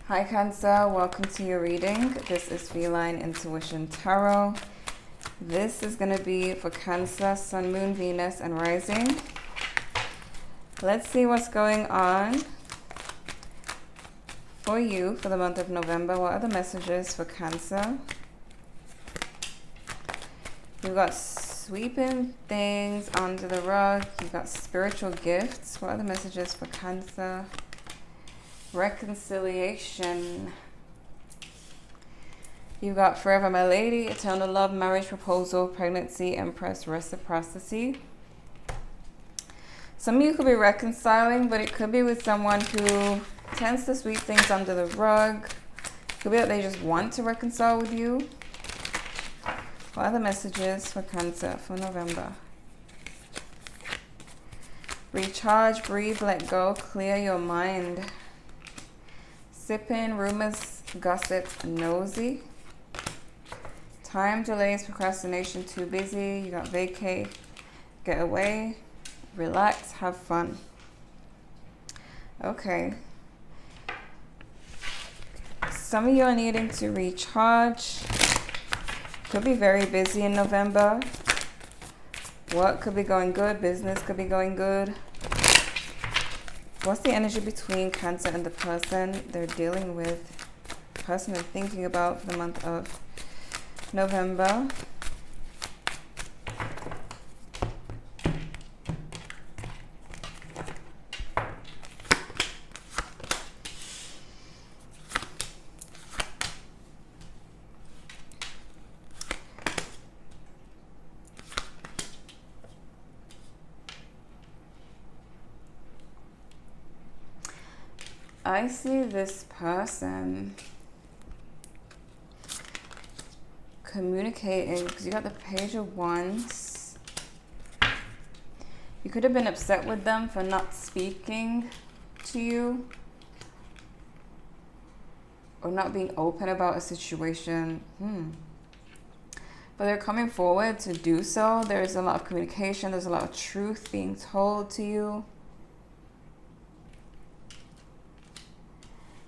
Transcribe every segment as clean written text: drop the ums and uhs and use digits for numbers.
Hi Cancer, welcome to your reading. This is Feline Intuition Tarot. This is going to be for Cancer, Sun, Moon, Venus, and Rising. Let's see what's going on for you for the month of November. What are the messages for Cancer? You've got sweeping things under the rug. You've got spiritual gifts. What are the messages for Cancer? Reconciliation. You've got forever my lady, eternal love, marriage proposal, pregnancy, empress, reciprocity. Some of you could be reconciling, but it could be with someone who tends to sweep things under the rug. It could be that they just want to reconcile with you. What are the messages for Cancer for November? Recharge, breathe, let go, clear your mind. Sipping, rumors, gossip, nosy. Time delays, procrastination, too busy. You got vacate, get away, relax, have fun. Okay. Some of you are needing to recharge. Could be very busy in November. Work could be going good. Business could be going good. What's the energy between Cancer and the person they're dealing with? The person they're thinking about for the month of November. I see this person communicating, because you got the Page of Wands. You could have been upset with them for not speaking to you or not being open about a situation. But they're coming forward to do so. There's a lot of communication. There's a lot of truth being told to you.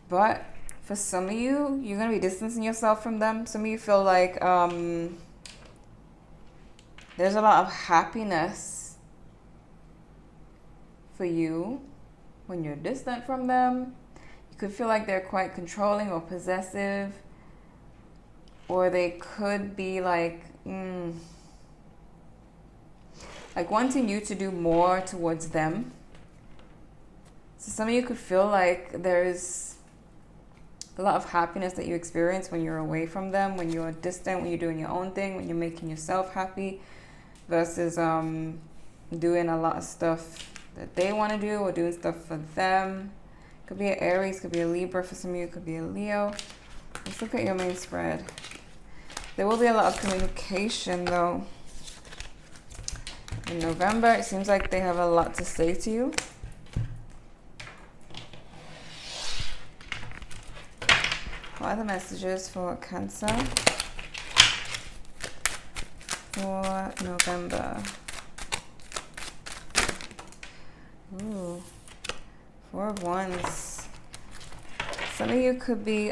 But for some of you, you're going to be distancing yourself from them. Some of you feel like there's a lot of happiness for you when you're distant from them. You could feel like they're quite controlling or possessive. Or they could be like wanting you to do more towards them. So some of you could feel like there's a lot of happiness that you experience when you're away from them, when you're distant, when you're doing your own thing, when you're making yourself happy, versus doing a lot of stuff that they want to do or doing stuff for them. Could be an Aries, could be a Libra for some of you, could be a Leo. Let's look at your main spread. There will be a lot of communication though. In November, it seems like they have a lot to say to you. What are the messages for Cancer for November? Ooh, 4 of Wands. Some of you could be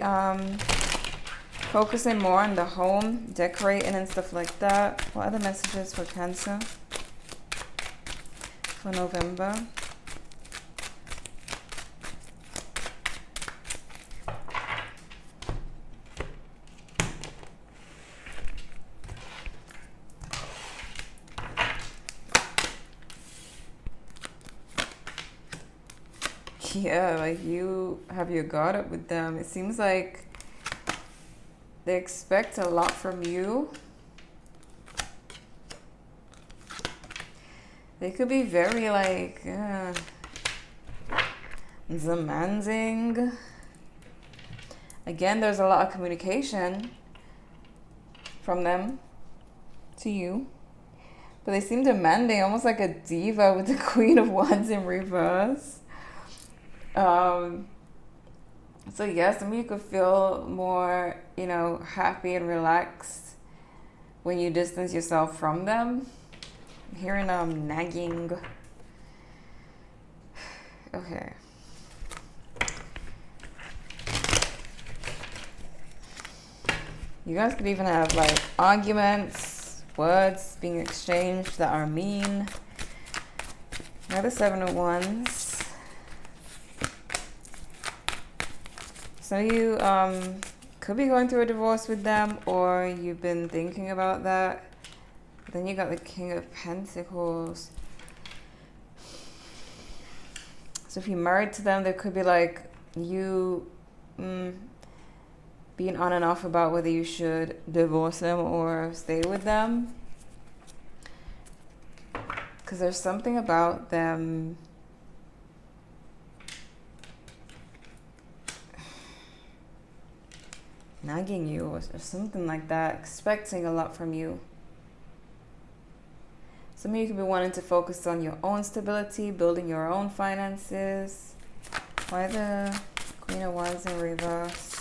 focusing more on the home, decorating and stuff like that. What are the messages for Cancer for November? Yeah, like you have your guard up with them. It seems like they expect a lot from you. They could be very like demanding. Again, there's a lot of communication from them to you. But they seem demanding, almost like a diva with the Queen of Wands in reverse. So yeah, some of you could feel more, happy and relaxed when you distance yourself from them. I'm hearing nagging. Okay. You guys could even have like arguments, words being exchanged that are mean. Another 7 of Wands. Some of you could be going through a divorce with them, or you've been thinking about that. Then you got the King of Pentacles. So if you're married to them, there could be like you being on and off about whether you should divorce them or stay with them. Because there's something about them nagging you or something like that, expecting a lot from you. Some of you could be wanting to focus on your own stability, building your own finances. Why the Queen of Wands in reverse?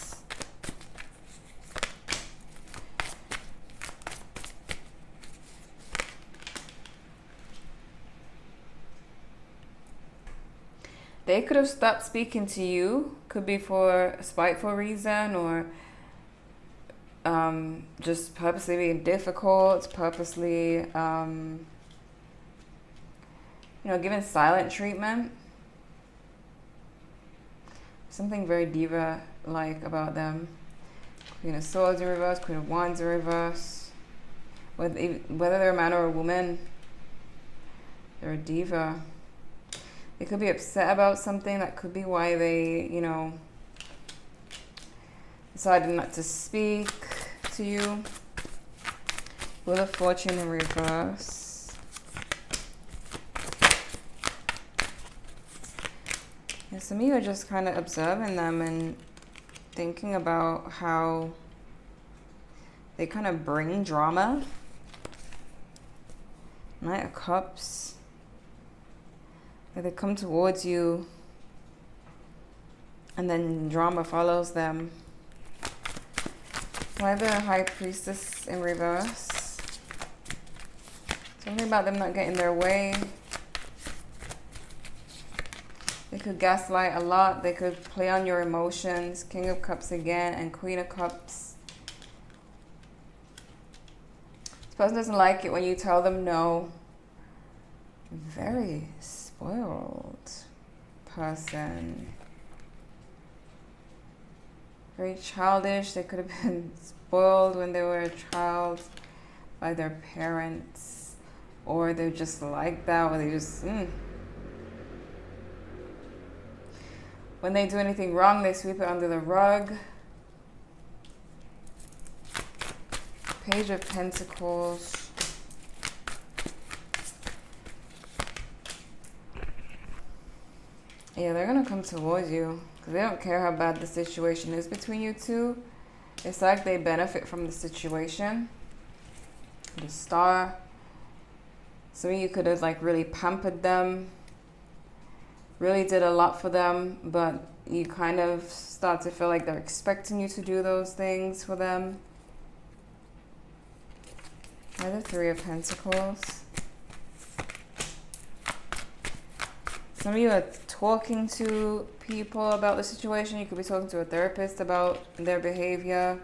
They could have stopped speaking to you. Could be for a spiteful reason, or just purposely being difficult, purposely, giving silent treatment. Something very diva-like about them. Queen of Swords in reverse, Queen of Wands in reverse. Whether they're a man or a woman, they're a diva. They could be upset about something. That could be why they, decided not to speak to you. Wheel of Fortune in reverse. Yeah, some of you are just kind of observing them and thinking about how they kind of bring drama. Knight of Cups. They come towards you and then drama follows them. Why the High Priestess in reverse? Something about them not getting their way. They could gaslight a lot. They could play on your emotions. King of Cups again and Queen of Cups. This person doesn't like it when you tell them no. Very spoiled person. Very childish. They could have been spoiled when they were a child by their parents, or they're just like that, or they just when they do anything wrong, they sweep it under the rug. Page of Pentacles. Yeah, they're going to come towards you because they don't care how bad the situation is between you two. It's like they benefit from the situation. The Star. Some of you could have like really pampered them. Really did a lot for them, but you kind of start to feel like they're expecting you to do those things for them. The Three of Pentacles. Some of you are talking to people about the situation. You could be talking to a therapist about their behavior.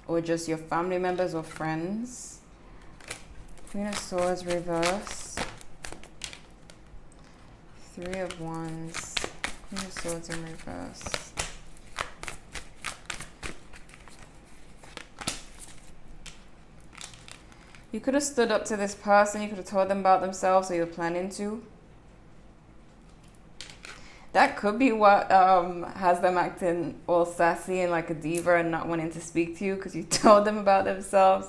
Or just your family members or friends. Queen of Swords reverse. Three of Wands. Queen of Swords in reverse. You could have stood up to this person. You could have told them about themselves, or you're planning to. That could be what has them acting all sassy and like a diva and not wanting to speak to you because you told them about themselves.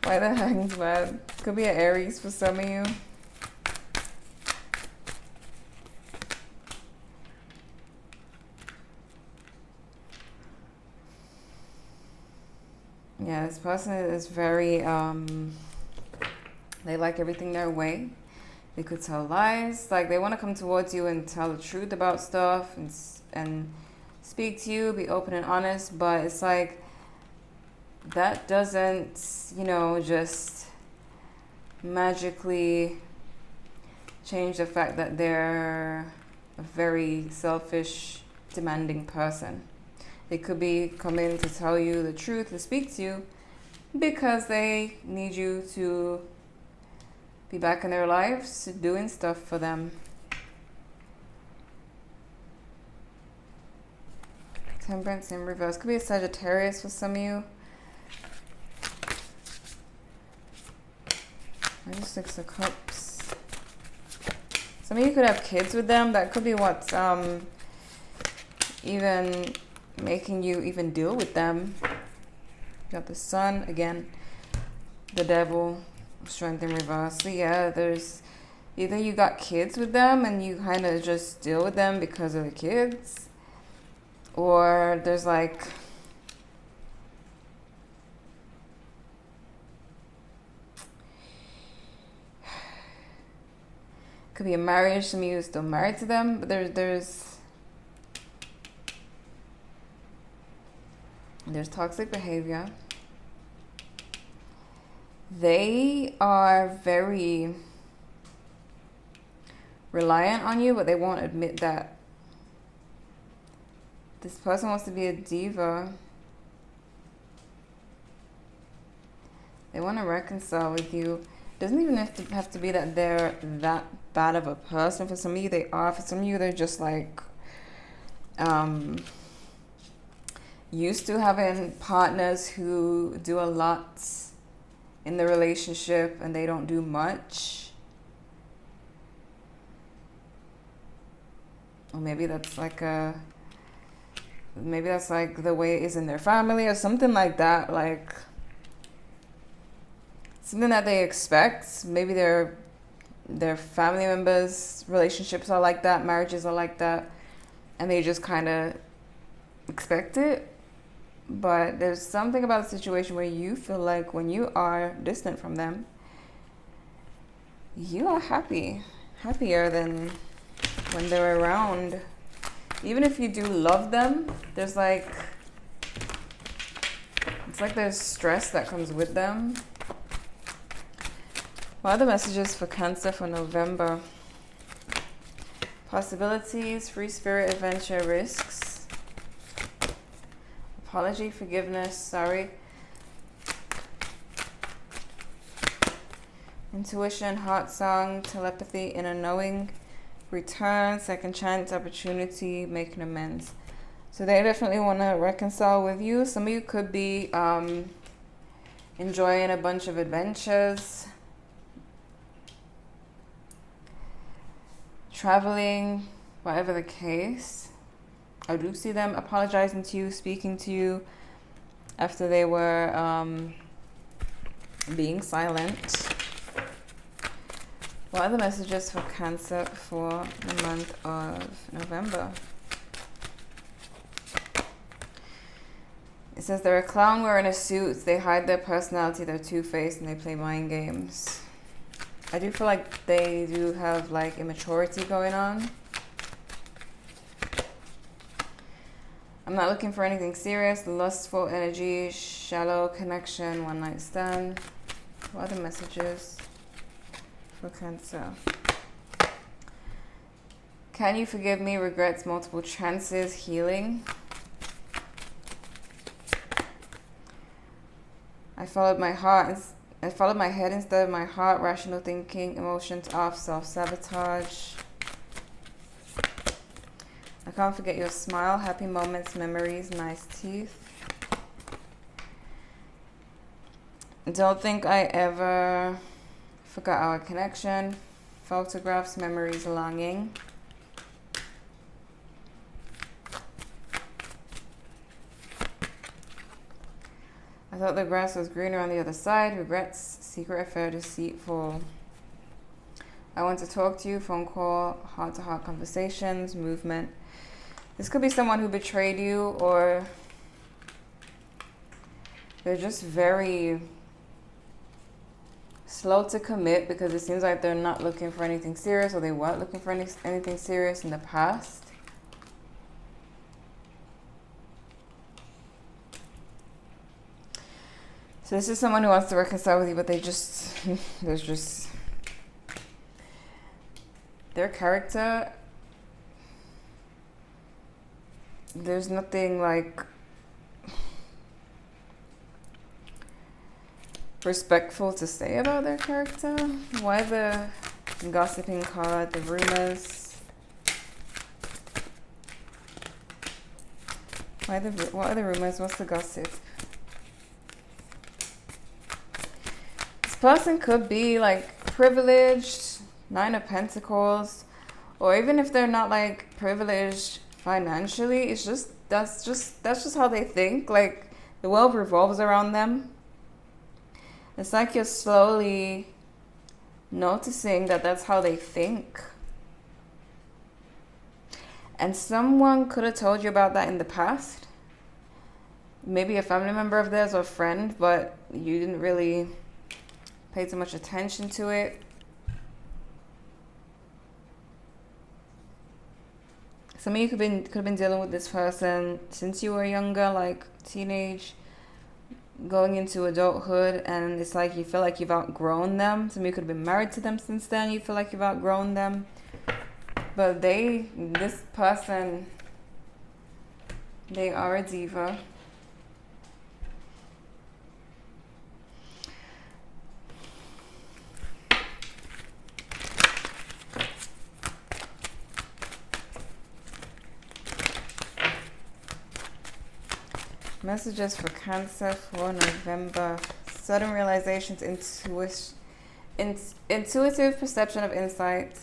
Why the Hanged Man? Could be an Aries for some of you. Yeah, this person is very, they like everything their way. They could tell lies. Like, they want to come towards you and tell the truth about stuff and speak to you, be open and honest. But it's like, that doesn't, just magically change the fact that they're a very selfish, demanding person. They could be coming to tell you the truth, to speak to you, because they need you to be back in their lives, doing stuff for them. Temperance in reverse. Could be a Sagittarius for some of you. Just 6 of Cups. Some of you could have kids with them. That could be what's even making you even deal with them. Got the Sun again, the Devil, Strength in reverse. So yeah, there's either you got kids with them and you kind of just deal with them because of the kids, or there's like could be a marriage. Some of you are still married to them, but there's toxic behavior. They are very reliant on you, but they won't admit that. This person wants to be a diva. They want to reconcile with you. Doesn't even have to be that they're that bad of a person. For some of you, they are. For some of you, they're just like used to having partners who do a lot in the relationship and they don't do much. Or maybe that's like the way it is in their family or something like that, like something that they expect. Maybe their family members' relationships are like that, marriages are like that, and they just kind of expect it. But there's something about the situation where you feel like when you are distant from them, you are happier than when they're around. Even if you do love them, there's like, it's like there's stress that comes with them. What are the messages for Cancer for November? Possibilities, free spirit, adventure, risks. Apology, forgiveness, sorry. Intuition, heart song, telepathy, inner knowing, return, second chance, opportunity, making amends. So they definitely want to reconcile with you. Some of you could be enjoying a bunch of adventures, traveling, whatever the case. I do see them apologizing to you, speaking to you after they were being silent. What are the messages for Cancer for the month of November? It says they're a clown wearing a suit. They hide their personality. They're two-faced and they play mind games. I do feel like they do have like immaturity going on. I'm not looking for anything serious. Lustful energy, shallow connection, one night stand. What are the messages for Cancer? Can you forgive me? Regrets, multiple chances, healing. I followed my heart. I followed my head instead of my heart. Rational thinking, emotions off, self-sabotage. I can't forget your smile. Happy moments, memories, nice teeth. Don't think I ever forgot our connection. Photographs, memories, longing. I thought the grass was greener on the other side. Regrets, secret affair, deceitful. I want to talk to you. Phone call, heart-to-heart conversations, movement. This could be someone who betrayed you, or they're just very slow to commit because it seems like they're not looking for anything serious, or they weren't looking for anything serious in the past. So this is someone who wants to reconcile with you, but they just, their character, there's nothing like respectful to say about their character. Why the gossiping card, the rumors? What are the rumors? What's the gossip? This person could be like privileged, 9 of Pentacles, or even if they're not like privileged financially, it's just that's just how they think. Like the world revolves around them. It's like you're slowly noticing that that's how they think. And someone could have told you about that in the past. Maybe a family member of theirs or a friend, but you didn't really pay too much attention to it. Some of you could have been dealing with this person since you were younger, like teenage, going into adulthood, and it's like you feel like you've outgrown them. Some of you could have been married to them since then. You feel like you've outgrown them. But this person, they are a diva. Messages for Cancer for November. Sudden realizations, intuitive perception of insight,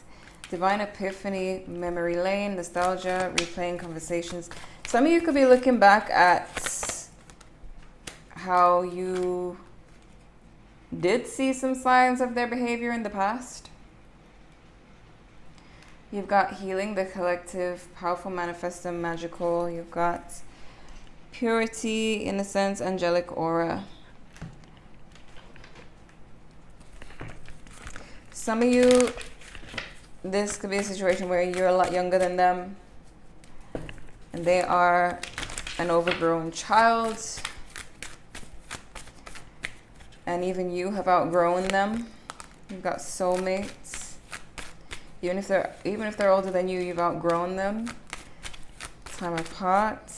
divine epiphany, memory lane, nostalgia, replaying conversations. Some of you could be looking back at how you did see some signs of their behavior in the past. You've got healing, the collective, powerful, manifesto, magical. You've got purity, innocence, angelic aura. Some of you, this could be a situation where you're a lot younger than them and they are an overgrown child, and even you have outgrown them. You've got soulmates. Even if they're older than you, you've outgrown them. Time apart.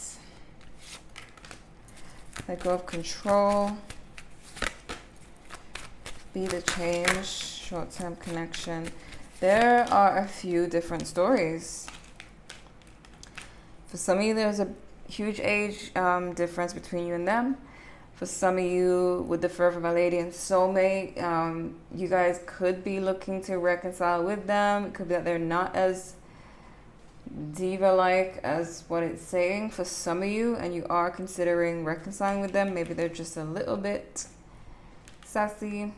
Let go of control. Be the change. Short-term connection. There are a few different stories. For some of you, there's a huge age difference between you and them. For some of you, with the Forever My Lady and soulmate, you guys could be looking to reconcile with them. It could be that they're not as diva-like as what it's saying for some of you, and you are considering reconciling with them. Maybe they're just a little bit sassy.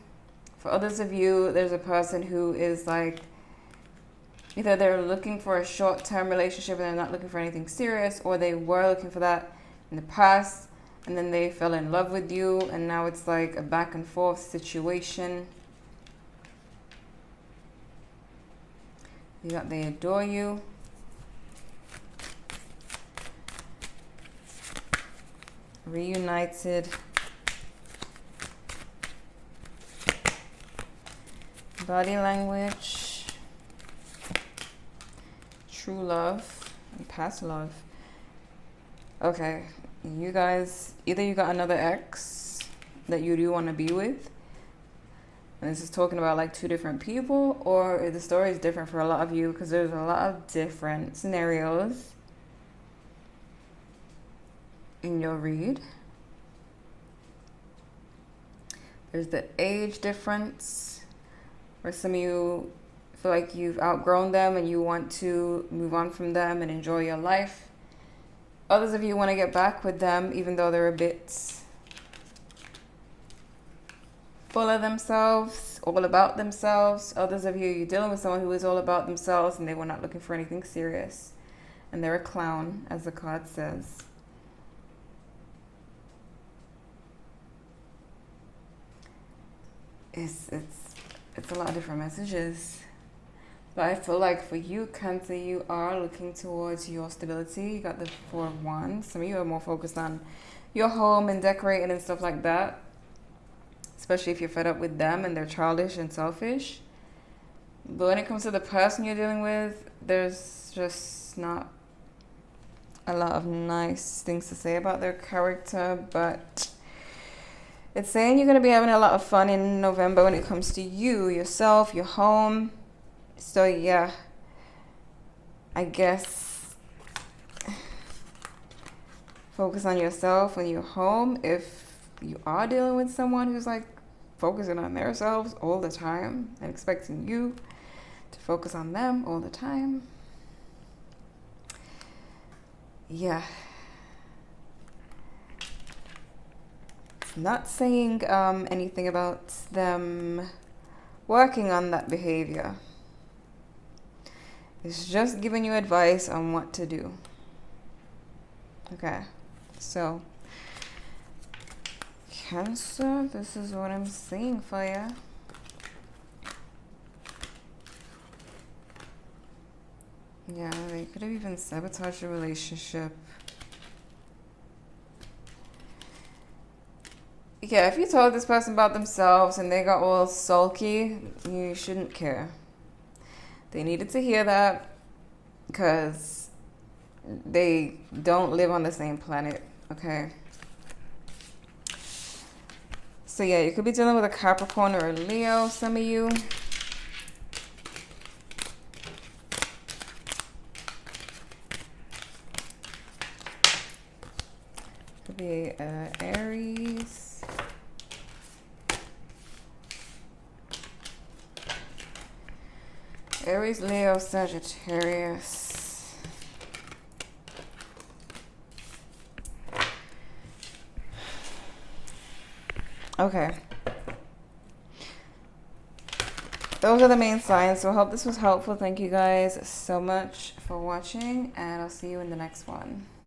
For others of you, there's a person who is like, either they're looking for a short-term relationship and they're not looking for anything serious, or they were looking for that in the past and then they fell in love with you, and now it's like a back and forth situation. You got they adore you. Reunited. Body language. True love and past love. Okay, you guys, either you got another ex that you do want to be with, and this is talking about like 2 different people, or the story is different for a lot of you, because there's a lot of different scenarios in your read. There's the age difference, where some of you feel like you've outgrown them and you want to move on from them and enjoy your life. Others of you want to get back with them, even though they're a bit full of themselves, all about themselves. Others of you, you're dealing with someone who is all about themselves and they were not looking for anything serious. And they're a clown, as the card says. It's a lot of different messages. But I feel like for you, Cancer, you are looking towards your stability. You got the 4 of Wands. Some of you are more focused on your home and decorating and stuff like that. Especially if you're fed up with them and they're childish and selfish. But when it comes to the person you're dealing with, there's just not a lot of nice things to say about their character, but it's saying you're going to be having a lot of fun in November when it comes to you, yourself, your home. So yeah, I guess focus on yourself when you're home. If you are dealing with someone who's like focusing on themselves all the time and expecting you to focus on them all the time, yeah, it's not saying anything about them working on that behavior. It's just giving you advice on what to do. Okay, so Cancer, this is what I'm seeing for you. Yeah, they could have even sabotaged your relationship. Yeah, if you told this person about themselves and they got all sulky, you shouldn't care. They needed to hear that because they don't live on the same planet, okay? So yeah, you could be dealing with a Capricorn or a Leo, some of you. Could be Aries. Aries, Leo, Sagittarius. Okay. Those are the main signs. So I hope this was helpful. Thank you guys so much for watching, and I'll see you in the next one.